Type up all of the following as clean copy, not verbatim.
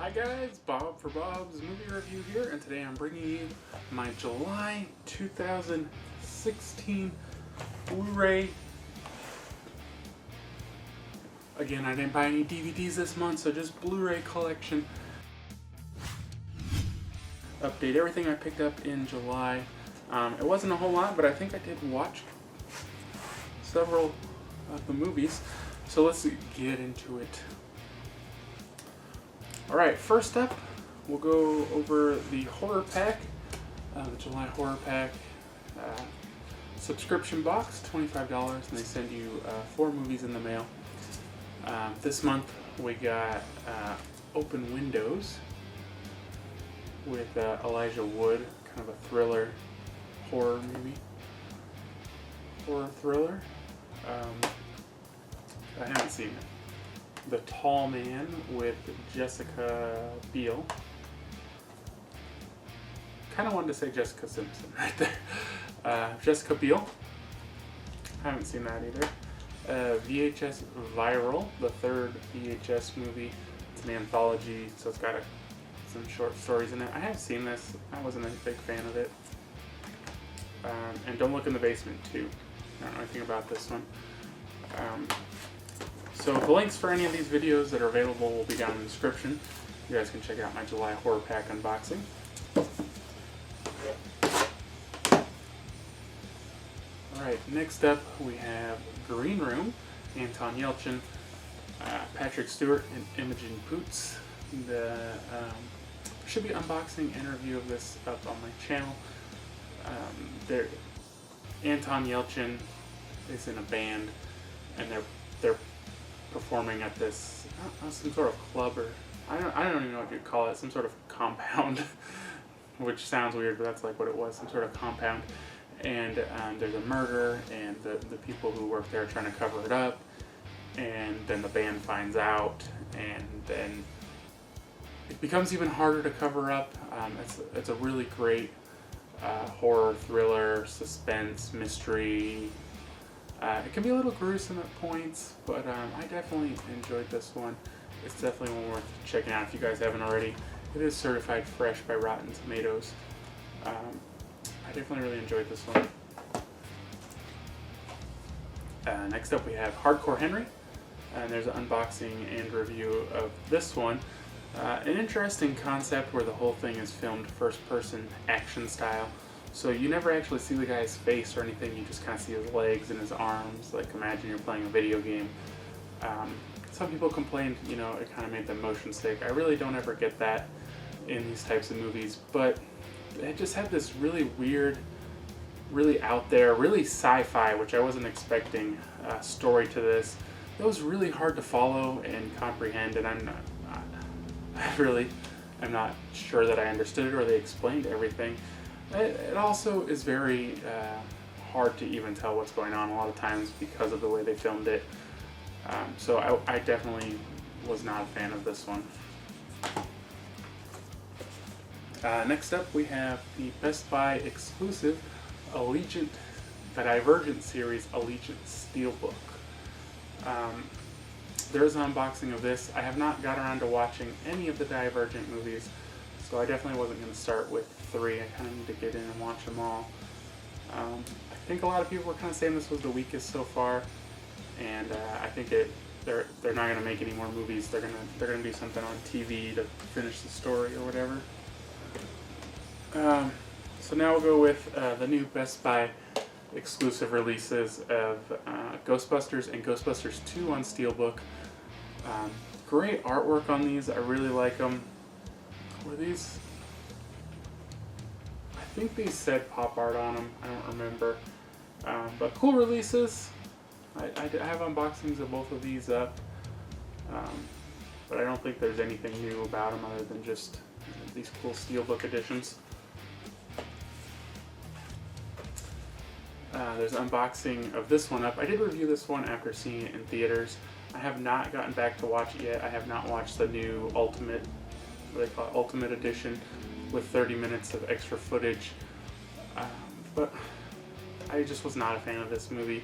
Hi guys, Bob for Bob's Movie Review here, and today I'm bringing you my July 2016 Blu-ray. Again, I didn't buy any DVDs this month, so just Blu-Ray Collection. Update everything I picked up in July. It wasn't a whole lot, but I think I did watch several of the movies, so let's get into it. Alright, first up, we'll go over the horror pack, the July horror pack subscription box, $25, and they send you 4 movies in the mail. This month we got Open Windows with Elijah Wood, kind of a thriller, horror movie. Horror thriller. I haven't seen it. The Tall Man with Jessica Biel. Kind of wanted to say Jessica Simpson right there. Jessica Biel. Haven't seen that either. VHS Viral, the third VHS movie. It's an anthology, so it's got some short stories in it. I have seen this. I wasn't a big fan of it. And Don't Look in the Basement too. I don't know anything about this one. So the links for any of these videos that are available will be down in the description. You guys can check out my July horror pack unboxing. Alright, next up we have Green Room, Anton Yelchin, Patrick Stewart, and Imogen Poots. There should be an unboxing and review of this up on my channel. Anton Yelchin is in a band, and they're performing at this some sort of club, or I don't even know what you'd call it, some sort of compound, which sounds weird, but that's like what it was, some sort of compound. And there's a murder, and the people who work there are trying to cover it up, and then the band finds out, and then it becomes even harder to cover up. It's a really great horror, thriller, suspense, mystery. It can be a little gruesome at points, but I definitely enjoyed this one. It's definitely one worth checking out if you guys haven't already. It is certified fresh by Rotten Tomatoes. I definitely really enjoyed this one. Next up we have Hardcore Henry, and there's an unboxing and review of this one. An interesting concept where the whole thing is filmed first-person action style. So you never actually see the guy's face or anything, you just kind of see his legs and his arms, like imagine you're playing a video game. Some people complained, it kind of made them motion sick. I really don't ever get that in these types of movies, but it just had this really weird, really out there, really sci-fi, which I wasn't expecting, story to this. It was really hard to follow and comprehend, and I'm not sure that I understood it or they explained everything. It also is very hard to even tell what's going on a lot of times because of the way they filmed it. So I definitely was not a fan of this one. Next up we have the Best Buy exclusive Allegiant, the Divergent series Allegiant Steelbook. There's an unboxing of this. I have not got around to watching any of the Divergent movies, so I definitely wasn't going to start with 3. I kind of need to get in and watch them all. I think a lot of people were kind of saying this was the weakest so far, and I think they're not going to make any more movies. They're gonna do something on TV to finish the story or whatever. So now we'll go with the new Best Buy exclusive releases of Ghostbusters and Ghostbusters 2 on Steelbook. Great artwork on these. I really like them. Were these? I think these said pop art on them. I don't remember. But cool releases. I have unboxings of both of these up. But I don't think there's anything new about them other than just these cool Steelbook editions. There's an unboxing of this one up. I did review this one after seeing it in theaters. I have not gotten back to watch it yet. I have not watched the new Ultimate, what they call it, Ultimate Edition, with 30 minutes of extra footage. But I just was not a fan of this movie.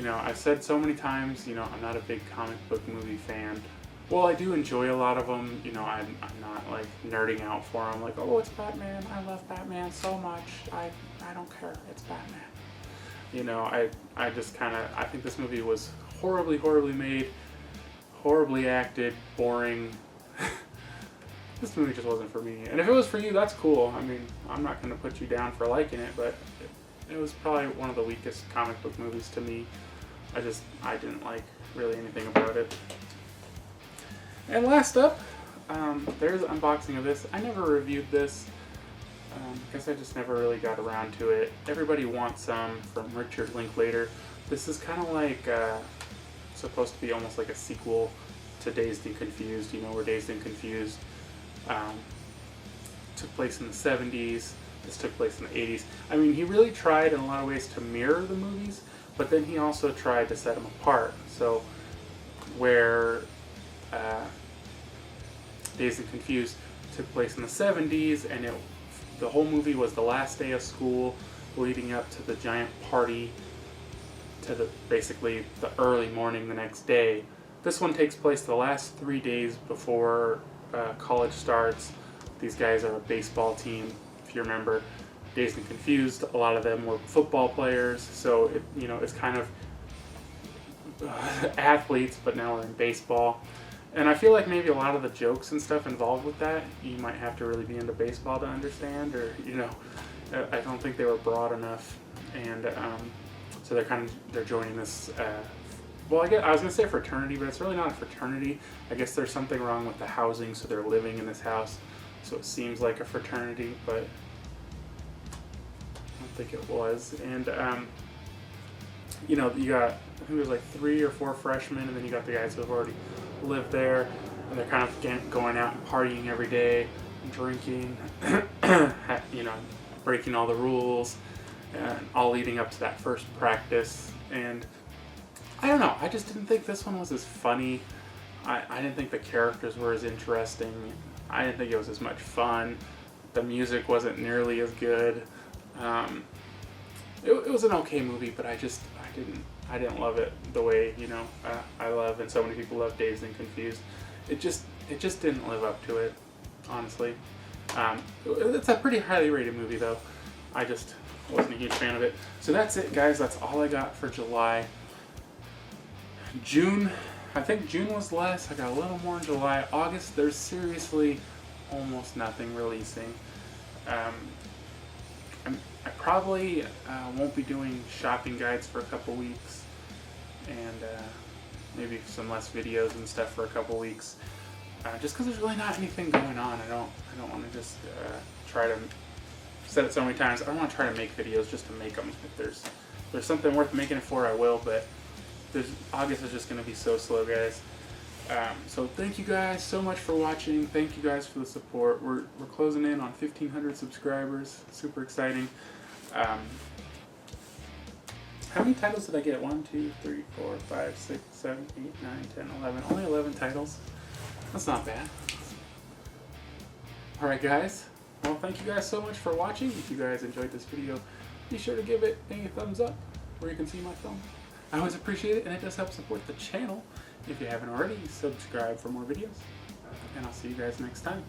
I've said so many times, I'm not a big comic book movie fan. Well, I do enjoy a lot of them. You know, I'm not like nerding out for them. Like, oh, it's Batman. I love Batman so much. I don't care. It's Batman. You know, I just kind of, I think this movie was horribly made, horribly acted, boring. This movie just wasn't for me. And if it was for you, that's cool. I mean, I'm not going to put you down for liking it, but it was probably one of the weakest comic book movies to me. I didn't like really anything about it. And last up, there's an unboxing of this. I never reviewed this. I guess I just never really got around to it. Everybody Wants Some from Richard Linklater. This is kind of like supposed to be almost like a sequel to Dazed and Confused. You know, where Dazed and Confused took place in the 70s. This took place in the 80s. I mean, he really tried in a lot of ways to mirror the movies, but then he also tried to set them apart. So where Dazed and Confused took place in the 70s, and the whole movie was the last day of school leading up to the giant party to basically the early morning the next day. This one takes place the last 3 days before college starts. These guys are a baseball team, if you remember. Dazed and Confused, a lot of them were football players, so it's kind of athletes, but now we're in baseball. And I feel like maybe a lot of the jokes and stuff involved with that, you might have to really be into baseball to understand, or, I don't think they were broad enough. And so they're joining this, well, I was going to say fraternity, but it's really not a fraternity. I guess there's something wrong with the housing, so they're living in this house, so it seems like a fraternity, but I don't think it was. And, you got, I think there's like 3 or 4 freshmen, and then you got the guys who have already lived there, and they're kind of going out and partying every day, drinking, breaking all the rules, and all leading up to that first practice. And I don't know, I just didn't think this one was as funny. I didn't think the characters were as interesting. I didn't think it was as much fun. The music wasn't nearly as good. It was an okay movie, but I didn't love it the way I love, and so many people love Dazed and Confused. It just didn't live up to it, honestly. It's a pretty highly rated movie, though. I just wasn't a huge fan of it. So that's it, guys. That's all I got for July. June, I think June was less. I got a little more in July. August, there's seriously almost nothing releasing. I probably won't be doing shopping guides for a couple weeks, and maybe some less videos and stuff for a couple weeks, just because there's really not anything going on. I don't want to just try to said it so many times. I don't want to try to make videos just to make them. If there's something worth making it for, I will. But August is just going to be so slow, guys. So thank you guys so much for watching. Thank you guys for the support. We're closing in on 1,500 subscribers. Super exciting. How many titles did I get? 1, 2, 3, 4, 5, 6, 7, 8, 9, 10, 11. Only 11 titles. That's not bad. Alright, guys. Well, thank you guys so much for watching. If you guys enjoyed this video, be sure to give it a thumbs up where you can see my thumb. I always appreciate it, and it does help support the channel. If you haven't already, subscribe for more videos. And I'll see you guys next time.